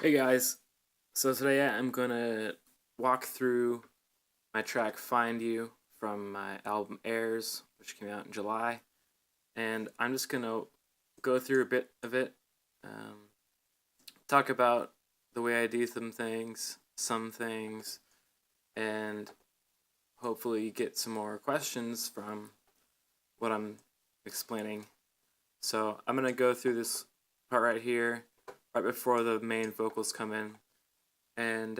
Hey guys, so today I'm gonna walk through my track Find You from my album Airs, which came out in July, and I'm just gonna go through a bit of it, um, talk about the way I do some things, and hopefully get some more questions from what I'm explaining. So I'm gonna go through this part right here, right before the main vocals come in. And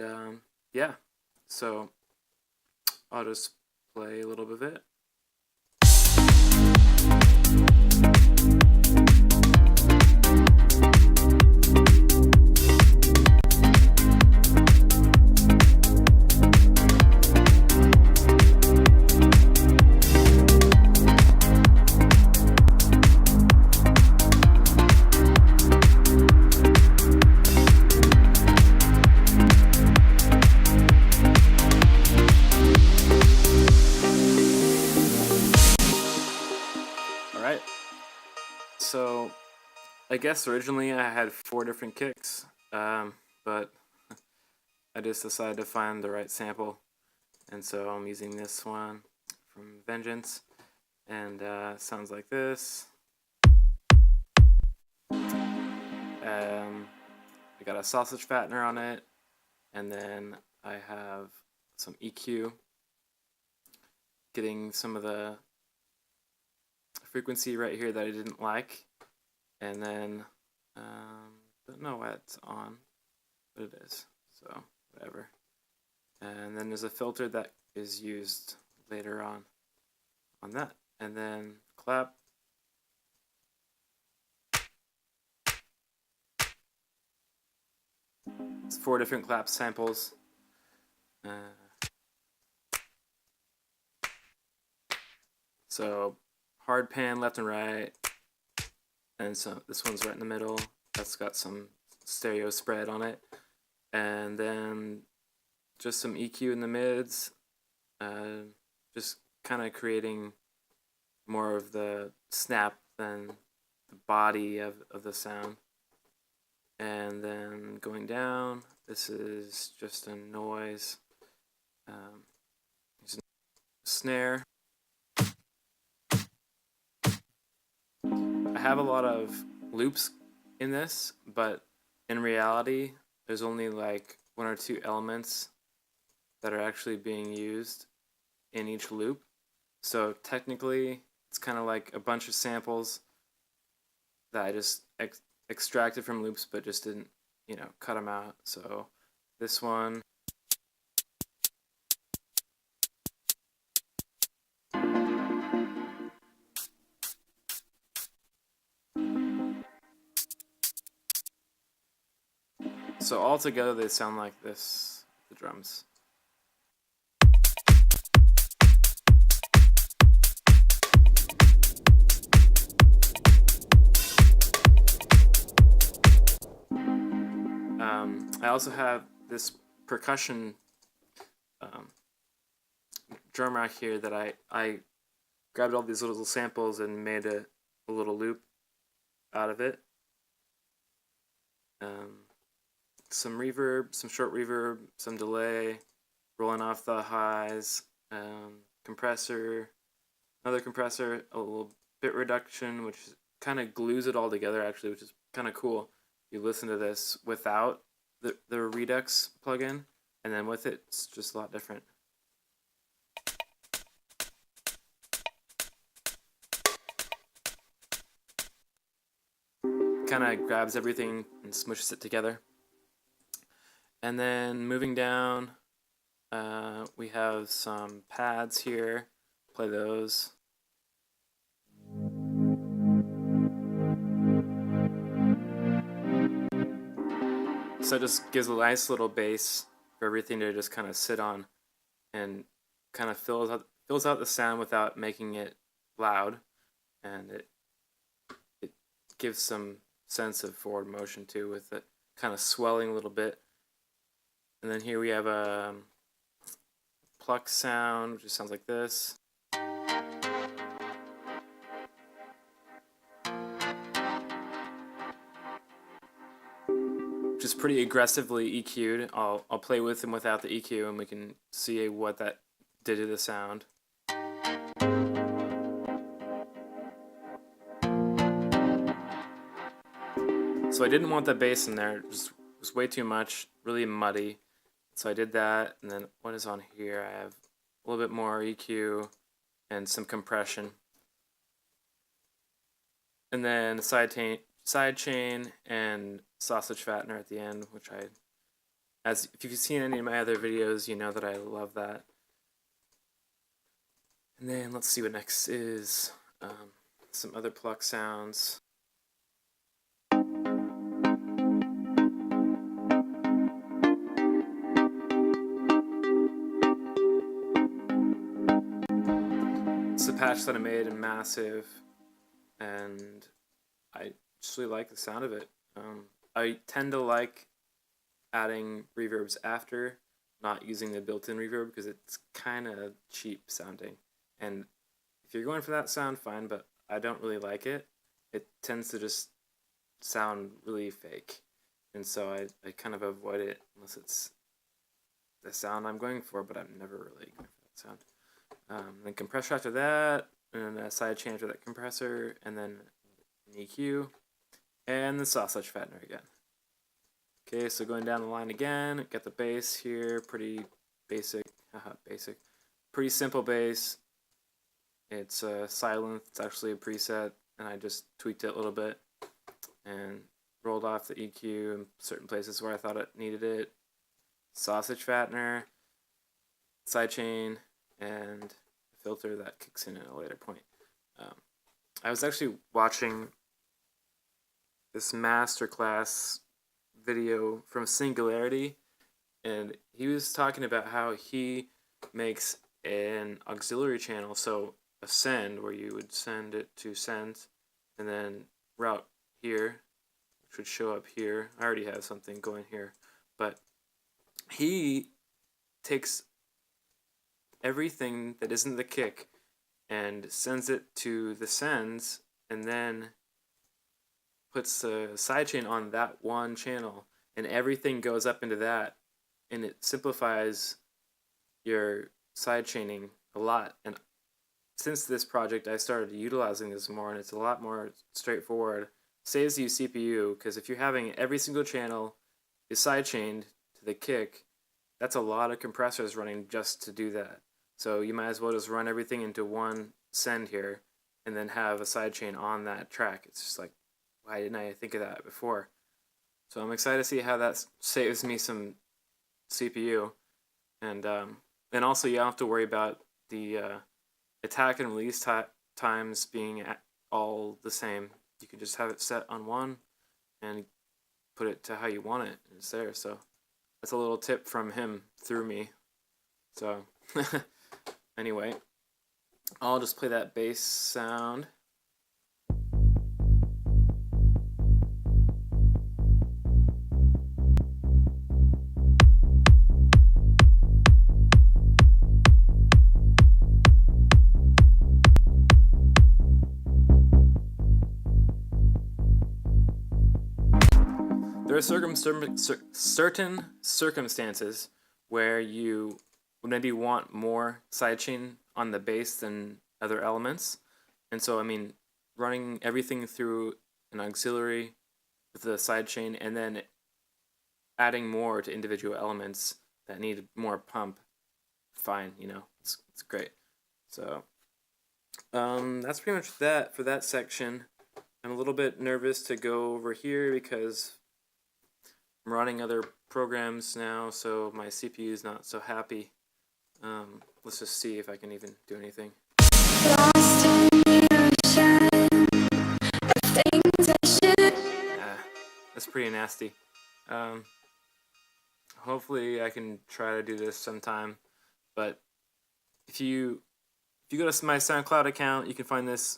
yeah, so I'll just play a little bit of it. Alright, so I guess originally I had 4 different kicks, but I just decided to find the right sample, and so I'm using this one from Vengeance, and sounds like this. I got a sausage fattener on it, and then I have some EQ, getting some of the frequency right here that I didn't like, and then don't know why it's on, but it is, so whatever. And then there's a filter that is used later on that, and then clap. It's 4 different clap samples. So hard pan left and right, and so this one's right in the middle. That's got some stereo spread on it, and then just some EQ in the mids, just kind of creating more of the snap than the body of the sound. And then going down, this is just a noise, snare. I have a lot of loops in this, but in reality, there's only like 1 or 2 elements that are actually being used in each loop. So technically, it's kind of like a bunch of samples that I just extracted from loops, but just didn't, cut them out. So this one. So all together they sound like this, the drums. I also have this percussion drum rack here that I grabbed all these little samples and made a little loop out of it. Some reverb, some short reverb, some delay, rolling off the highs, compressor, another compressor, a little bit reduction, which kind of glues it all together actually, which is kind of cool. You listen to this without the Redux plugin, and then with it, it's just a lot different. Kind of grabs everything and smushes it together. And then moving down, we have some pads here. Play those. So it just gives a nice little base for everything to just kind of sit on, and kind of fills out the sound without making it loud, and it gives some sense of forward motion too, with it kind of swelling a little bit. And then here we have a pluck sound, which just sounds like this. which is pretty aggressively EQ'd. I'll play with them without the EQ, and we can see what that did to the sound. So I didn't want the bass in there. It was way too much, really muddy. So I did that, and then what is on here? I have a little bit more EQ and some compression. And then side chain and sausage fattener at the end, which if you've seen any of my other videos, you know that I love that. And then let's see what next is. Some other pluck sounds. It's a patch that I made in Massive, and I just really like the sound of it. I tend to like adding reverbs after, not using the built-in reverb because it's kind of cheap sounding. And if you're going for that sound, fine, but I don't really like it. It tends to just sound really fake. And so I kind of avoid it unless it's the sound I'm going for, but I'm never really going for that sound. Then compressor after that, and then a side chain after that compressor, and then an EQ, and the sausage fattener again. Okay, so going down the line again, got the bass here, pretty basic, pretty simple bass. It's silent, it's actually a preset, and I just tweaked it a little bit, and rolled off the EQ in certain places where I thought it needed it. Sausage fattener, sidechain, and a filter that kicks in at a later point. I was actually watching this masterclass video from Singularity, and he was talking about how he makes an auxiliary channel, so a send, where you would send it to send, and then route here, which would show up here. I already have something going here, but he takes everything that isn't the kick and sends it to the sends, and then puts the sidechain on that one channel, and everything goes up into that, and it simplifies your sidechaining a lot. And since this project, I started utilizing this more, and it's a lot more straightforward. Saves you CPU, because if you're having every single channel is sidechained to the kick, that's a lot of compressors running just to do that. So you might as well just run everything into one send here, and then have a sidechain on that track. It's just like, why didn't I think of that before? So I'm excited to see how that saves me some CPU. And also you don't have to worry about the attack and release times being all the same. You can just have it set on one and put it to how you want it, and it's there. So that's a little tip from him through me. So anyway, I'll just play that bass sound. There are certain circumstances where you would maybe want more sidechain on the bass than other elements. And so, I mean, running everything through an auxiliary with the sidechain and then adding more to individual elements that need more pump, fine, you know, it's great. So, that's pretty much that for that section. I'm a little bit nervous to go over here because I'm running other programs now, so my CPU is not so happy. Let's just see if I can even do anything. That's pretty nasty. Hopefully I can try to do this sometime, but if you go to my SoundCloud account, you can find this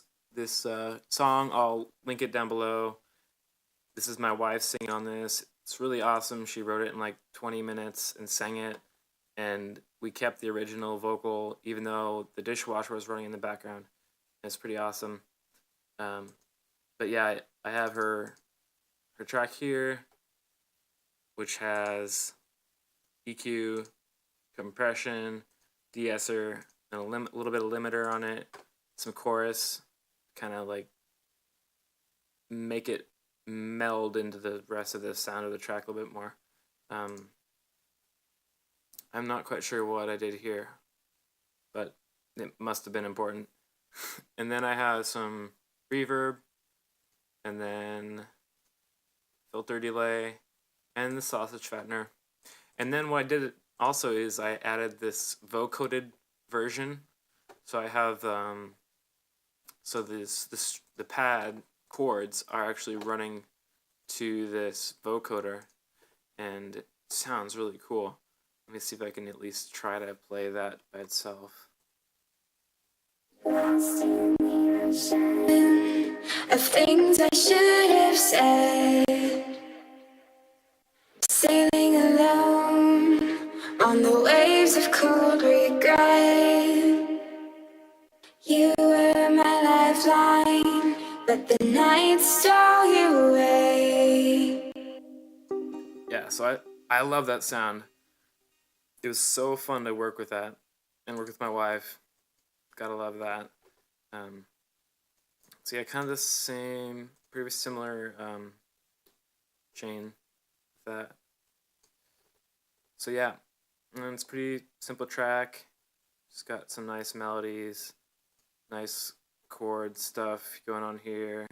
song. I'll link it down below. This is my wife singing on this. It's really awesome. She wrote it in like 20 minutes and sang it, and we kept the original vocal even though the dishwasher was running in the background. It's pretty awesome. But yeah, I have her track here, which has EQ, compression, de-esser, and a little bit of limiter on it, some chorus, kind of like make it meld into the rest of the sound of the track a little bit more. I'm not quite sure what I did here, but it must have been important. And then I have some reverb, and then filter delay, and the sausage fattener. And then what I did also is I added this vocoded version. So I have so the pad chords are actually running to this vocoder, and it sounds really cool. Let me see if I can at least try to play that by itself. Of things I should have said, sailing alone on the waves of cold regret. You were my lifeline, but the night stole you away. Yeah, so I love that sound. It was so fun to work with that and work with my wife. Gotta love that. So yeah, kind of the same, pretty similar chain with that. So yeah, and it's a pretty simple track. Just got some nice melodies, nice chord stuff going on here.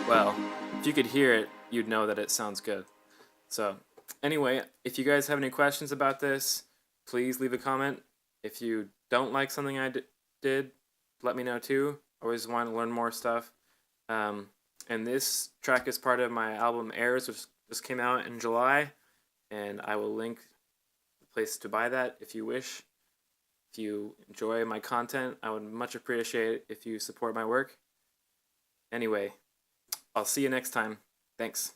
Well, if you could hear it, you'd know that it sounds good. So anyway, if you guys have any questions about this, please leave a comment. If you don't like something I did, let me know too. Always want to learn more stuff. And this track is part of my album Airs, which just came out in July. And I will link the place to buy that if you wish. If you enjoy my content, I would much appreciate it if you support my work. Anyway, I'll see you next time. Thanks.